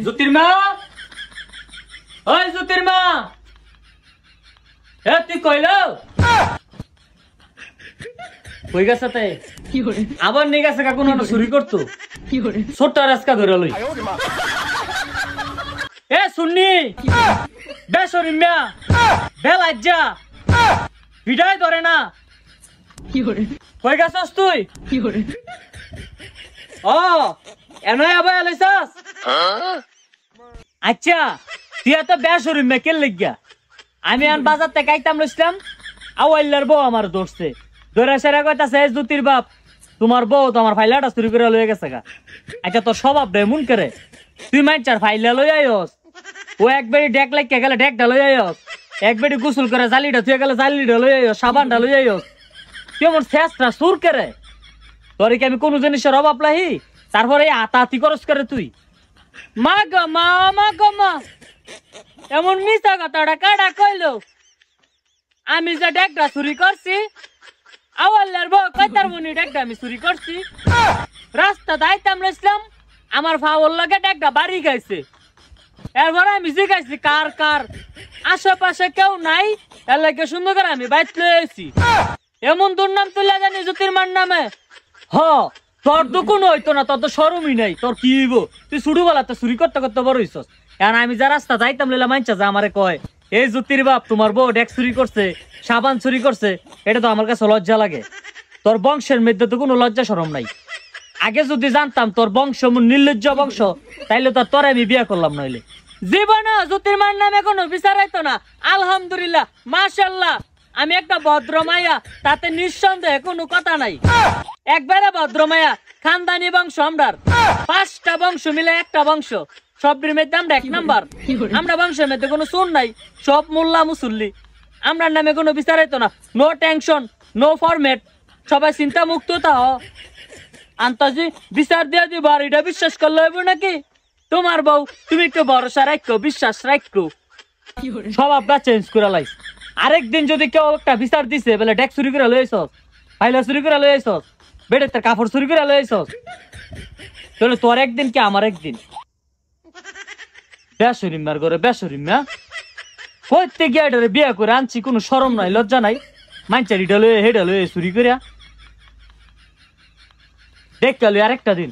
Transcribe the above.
জ্যোতির্মা, ওই জ্যোতির্মা, এ তুই কইল কই গেছে তাই আবার নিয়ে গেছে কাকু না চুরি করতো ছোট্ট রাস্কা ধরে লই। এ শুননি বেসরিম্যা বেলাজ্জা ভিড়াই ধরে না কই গেছস তুই? ও এমন আবার আলাইছাস? আচ্ছা তুই এত বেসরিম্যা কে লিগা? আমি আন বাজার থেকে আইতাম লইছিলাম, আওয়াইলার বউ আমার দোষছে ধরে সেরা কইতাছে জ্যোতির বাপ তোমার বউ তো আমার ফাইলাটা চুরি করে লয়ে গেছে গা। আচ্ছা তোর স্বভাবটা এমন করে, তুই মাইচার ফাইলা লই আইস, ও একবারই ডেক লাগিয়ে গেলে ডেকটা লই আইস, একবারই গোসল করে জালিটা তুই গেলে জালিটা লই আইস, সাবানটা লই আইস, তুই আমার শেষটা সুর করে তোর কি আমি কোনো জিনিসের অভাব লাহি? তারপরে আতাতি করস করে তুই। মা গো মা, মা গো মা, এমন মিশা কথাটা কাটা কইলো? আমি যে ডেকটা চুরি করছি, আওয়ালের বউ কইতার বনি ডেকটা আমি চুরি করছি। রাস্তা দাইতাম রইছিলাম, আমার ফাওয়ার লাগে ডেকটা বাড়ি গাইছে। এরপরে আমি জিগাইছি কার কার, আশেপাশে কেউ নাই, এর লাগে সুন্দর করে আমি বাইত লই আইছি। এমন দুর্নাম তুলে জানি জ্যোতির্মার নামে। হ তোর তো কোনো হইতো না, তোর তো শরমই নাই, তোর কি হইব? তুই ছোটবেলাতে চুরি করতে করতে বড় হইছস। এখন আমি যা রাস্তা যাইতাম লইলা মানছা যা আমারে কয় এই জ্যোতির বাপ তোমার বউ ডেক চুরি করছে, সাবান চুরি করছে, এটা তো আমার কাছে লজ্জা লাগে। তোর বংশের মধ্যে তো কোনো লজ্জা শরম নাই। আগে যদি জানতাম তোর বংশ নির্লজ্জ বংশ, তাইলে তো তোর আমি বিয়া করলাম নইলে। জীবনে জ্যোতির্মার নামে কোনো বিচার হইতো না। আলহামদুলিল্লাহ মাশাআল্লাহ, আমি একটা ভদ্র মাইয়া, তাতে নিঃসন্দেহে কোনো কথা নাই। একবারে ভদ্র মাইয়া, খানদানি বংশ আমরার, 5টা বংশ মিলে একটা বংশ, সবের মধ্যে আমরা 1 নাম্বার। আমরা বংশের মধ্যে কোনো চোর নাই, সব মোল্লা মুসল্লি। আমরার নামে কোনো বিচার হইতো না। নো টেনশন, নো ফরম্যাট, সবাই চিন্তা মুক্ত তাও আন্তাজি বিচার দিয়ে দিব। আর এটা বিশ্বাস করলে হইব নাকি? তোমার বউ তুমি একটু ভরসা রাখো, বিশ্বাস রাখো, স্বভাবটা চেঞ্জ করে লাইস। আরেকদিন যদি কেউ একটা বিচার দিছে বলে ডেক চুরি করে লই আইছস, ফাইলা চুরি করে লই আইছস, বেডের তার কাপড় চুরি করে লই আইছস, তাহলে তোর একদিন কি আমার একদিন। বেসরিমার ঘরে বেসরিমা কইতে গিয়ে এটারে বিয়া করে আনছি, কোনো শরম নাই লজ্জা নাই। মাইনচারিটা লই হেডা লই চুরি করিয়া দেখ লই আরেকটা দিন।